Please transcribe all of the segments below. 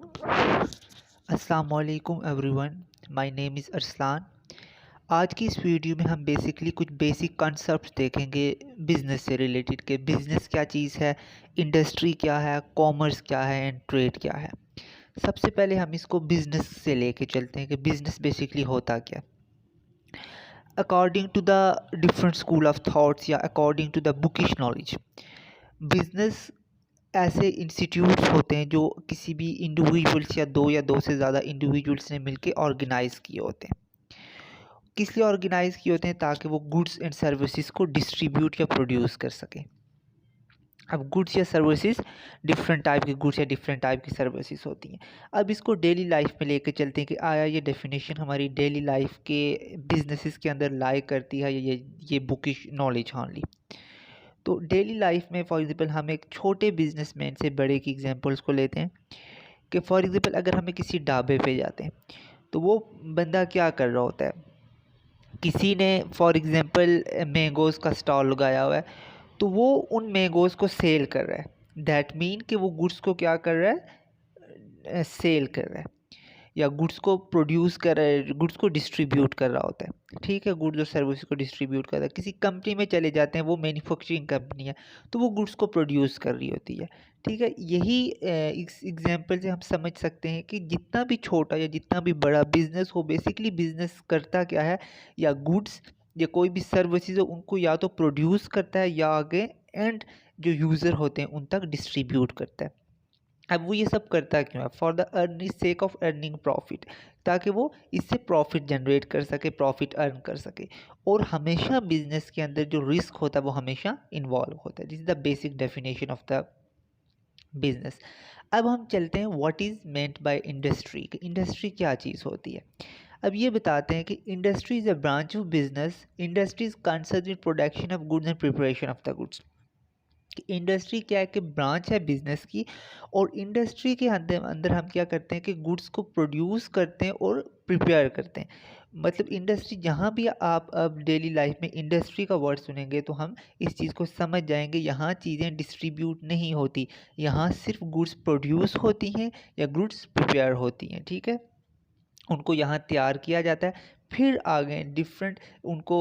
अस्सलाम वालेकुम everyone, my name is Arsalan. आज की इस वीडियो में हम बेसिकली कुछ बेसिक कॉन्सेप्ट्स देखेंगे बिज़नेस से रिलेटेड के बिज़नेस क्या चीज़ है, इंडस्ट्री क्या है, कॉमर्स क्या है एंड ट्रेड क्या है। सबसे पहले हम इसको बिज़नेस से लेके चलते हैं कि बिज़नेस बेसिकली होता क्या। According to the different school of thoughts या according to the bookish knowledge, business ऐसे इंस्टीट्यूट्स होते हैं जो किसी भी इंडिविजुअल्स या दो से ज़्यादा इंडिविजुअल्स ने मिलके ऑर्गेनाइज़ किए होते हैं। किस लिए ऑर्गेनाइज़ किए होते हैं? ताकि वो गुड्स एंड सर्विसेज को डिस्ट्रीब्यूट या प्रोड्यूस कर सकें। अब गुड्स या सर्विसेज, डिफरेंट टाइप की गुड्स या डिफरेंट टाइप की सर्विसेज होती हैं। अब इसको डेली लाइफ में लेके चलते हैं कि आया ये डेफिनेशन हमारी डेली लाइफ के बिजनेसेस के अंदर लाई करती है, ये बुकिश नॉलेज ओनली। तो डेली लाइफ में फॉर एग्जांपल हम एक छोटे बिजनेसमैन से बड़े की एग्जांपल्स को लेते हैं कि फॉर एग्जांपल अगर हमें किसी ढाबे पे जाते हैं तो वो बंदा क्या कर रहा होता है। किसी ने फॉर एग्जांपल मैंगोज़ का स्टॉल लगाया हुआ है, तो वो उन मैंगोज़ को सेल कर रहा है। दैट मीन कि वो गुड्स को क्या कर रहा है, सेल कर रहा है या गुड्स को प्रोड्यूस कर रहा है, गुड्स को डिस्ट्रीब्यूट कर रहा होता है। ठीक है, गुड्स और सर्विस को डिस्ट्रीब्यूट कर रहा है। किसी कंपनी में चले जाते हैं, वो मैन्युफैक्चरिंग कंपनी है, तो वो गुड्स को प्रोड्यूस कर रही होती है। ठीक है, यही इस एग्जांपल से हम समझ सकते हैं कि जितना भी छोटा या जितना भी बड़ा बिजनेस हो, बेसिकली बिजनेस करता क्या है, या गुड्स या कोई भी सर्विसेज हो उनको या तो प्रोड्यूस करता है या आगे एंड जो यूज़र होते हैं उन तक डिस्ट्रीब्यूट करता है। अब वो ये सब करता क्यों है? For the earning sake of earning profit, ताकि वो इससे प्रॉफिट जनरेट कर सके, प्रॉफिट अर्न कर सके। और हमेशा बिजनेस के अंदर जो रिस्क होता है वो हमेशा इन्वॉल्व होता है। This is the basic definition of the business. अब हम चलते हैं what is meant by industry. Industry क्या चीज़ होती है? अब ये बताते हैं कि industry is a branch of business. Industry is concern with production of goods and preparation of the goods. कि इंडस्ट्री क्या है कि ब्रांच है बिजनेस की, और इंडस्ट्री के अंदर अंदर हम क्या करते हैं कि गुड्स को प्रोड्यूस करते हैं और प्रिपेयर करते हैं। मतलब इंडस्ट्री, जहाँ भी आप अब डेली लाइफ में इंडस्ट्री का वर्ड सुनेंगे तो हम इस चीज़ को समझ जाएंगे, यहाँ चीज़ें डिस्ट्रीब्यूट नहीं होती, यहाँ सिर्फ गुड्स प्रोड्यूस होती हैं या गुड्स प्रिपेयर होती हैं। ठीक है, उनको यहाँ तैयार किया जाता है, फिर आगे डिफरेंट उनको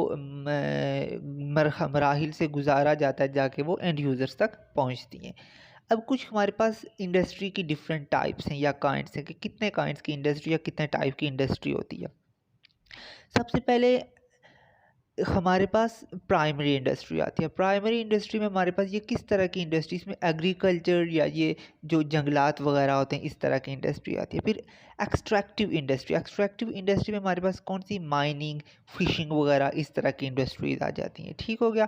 मराहिल से गुजारा जाता है, जाके वो एंड यूज़र्स तक पहुँचती हैं। अब कुछ हमारे पास इंडस्ट्री की डिफरेंट टाइप्स हैं या काइंड्स हैं कि कितने काइंड्स की इंडस्ट्री या कितने टाइप की इंडस्ट्री होती है। सबसे पहले हमारे पास प्राइमरी इंडस्ट्री आती है। प्राइमरी इंडस्ट्री में हमारे पास ये किस तरह की इंडस्ट्री, इसमें एग्रीकल्चर या ये जो जंगलात वगैरह होते हैं इस तरह की इंडस्ट्री आती है। फिर एक्सट्रैक्टिव इंडस्ट्री, एक्सट्रैक्टिव इंडस्ट्री में हमारे पास कौन सी, माइनिंग, फिशिंग वगैरह इस तरह की इंडस्ट्रीज आ जाती हैं। ठीक हो गया।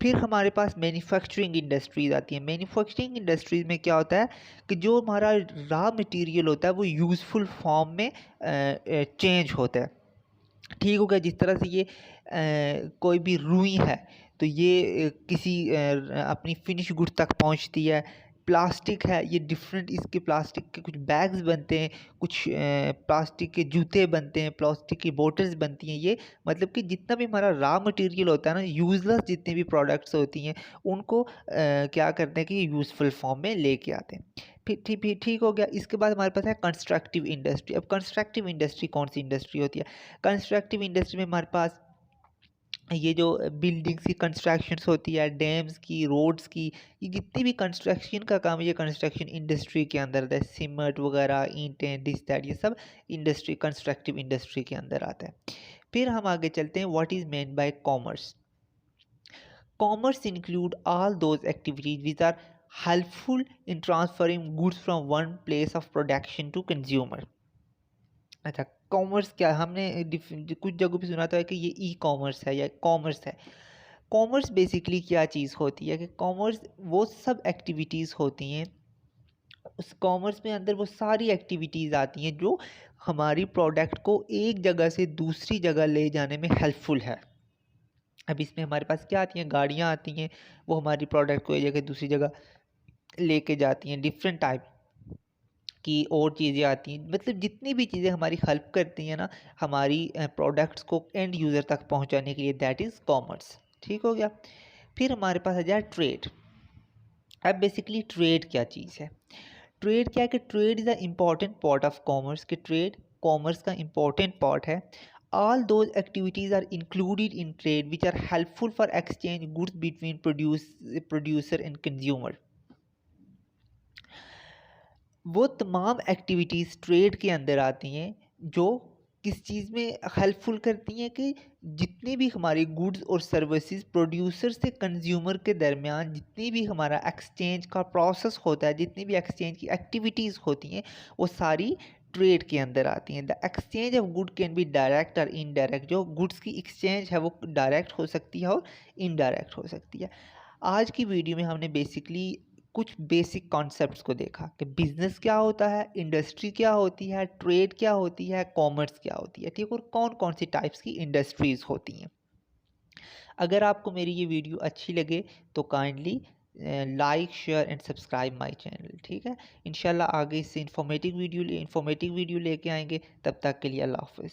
फिर हमारे पास मैन्युफैक्चरिंग इंडस्ट्रीज आती हैं। मैन्युफैक्चरिंग इंडस्ट्रीज में क्या होता है कि जो हमारा रॉ मटेरियल होता है वो यूज़फुल फॉर्म में चेंज होता है। ठीक हो गया। जिस तरह से ये कोई भी रुई है तो ये किसी अपनी फिनिश गुड तक पहुंचती है। प्लास्टिक है, ये डिफरेंट इसके प्लास्टिक के कुछ बैग्स बनते हैं, कुछ प्लास्टिक के जूते बनते हैं, प्लास्टिक की बोटल्स बनती हैं। ये मतलब कि जितना भी हमारा रॉ मटेरियल होता है ना, यूज़लेस जितनी भी प्रोडक्ट्स होती हैं उनको क्या करते हैं कि यूज़फुल फॉर्म में लेके आते हैं। फिर ठीक हो गया। इसके बाद हमारे पास है कंस्ट्रक्टिव इंडस्ट्री। अब कंस्ट्रक्टिव इंडस्ट्री कौन सी इंडस्ट्री होती है? कंस्ट्रक्टिव इंडस्ट्री में हमारे पास ये जो बिल्डिंग्स की कंस्ट्रक्शंस होती है, डैम्स की, रोड्स की, ये जितनी भी कंस्ट्रक्शन का काम है ये कंस्ट्रक्शन इंडस्ट्री के अंदर आता है। सीमेंट वगैरह, ईंटें, दिस दैट, ये सब इंडस्ट्री, कंस्ट्रक्टिव इंडस्ट्री के अंदर आता है। फिर हम आगे चलते हैं, what is meant by commerce. Commerce include all those activities which are helpful in transferring goods from one place of production to consumer। अच्छा, कॉमर्स क्या है? हमने कुछ जगहों पे सुना था कि ये ई कॉमर्स है या कॉमर्स है। कॉमर्स बेसिकली क्या चीज़ होती है कि कॉमर्स वो सब एक्टिविटीज़ होती हैं, उस कॉमर्स में अंदर वो सारी एक्टिविटीज़ आती हैं जो हमारी प्रोडक्ट को एक जगह से दूसरी जगह ले जाने में हेल्पफुल है। अब इसमें हमारे पास क्या आती हैं, गाड़ियाँ आती हैं, वो हमारी प्रोडक्ट को एक जगह दूसरी जगह लेके जाती हैं। डिफरेंट टाइप की और चीज़ें आती हैं, मतलब जितनी भी चीज़ें हमारी हेल्प करती हैं ना हमारी प्रोडक्ट्स को एंड यूज़र तक पहुंचाने के लिए, दैट इज़ कॉमर्स। ठीक हो गया। फिर हमारे पास आ जाए ट्रेड। अब बेसिकली ट्रेड क्या चीज़ है? ट्रेड क्या है कि trade is the important part of commerce, कि ट्रेड कॉमर्स का इम्पॉर्टेंट पार्ट है। All those activities are included in trade which are helpful for exchange goods between producer and consumer. वो तमाम एक्टिविटीज़ ट्रेड के अंदर आती हैं जो किस चीज़ में हेल्पफुल करती हैं कि जितने भी हमारे गुड्स और सर्विसेज प्रोड्यूसर से कंज्यूमर के दरमियान जितनी भी हमारा एक्सचेंज का प्रोसेस होता है, जितनी भी एक्सचेंज की एक्टिविटीज़ होती हैं, वो सारी ट्रेड के अंदर आती हैं। The exchange of good can be direct और इनडायरेक्ट। जो गुड्स की एक्सचेंज है वो डायरेक्ट हो सकती है और इनडायरेक्ट हो सकती है। आज की वीडियो में हमने बेसिकली कुछ बेसिक कॉन्सेप्ट्स को देखा कि बिजनेस क्या होता है, इंडस्ट्री क्या होती है, ट्रेड क्या होती है, कॉमर्स क्या होती है, ठीक, और कौन कौन सी टाइप्स की इंडस्ट्रीज़ होती हैं। अगर आपको मेरी ये वीडियो अच्छी लगे तो kindly like share and subscribe my channel, ठीक है। इंशाल्लाह आगे इससे इंफॉर्मेटिव वीडियो लेके आएंगे। तब तक के लिए अल्लाह हाफ़िज़।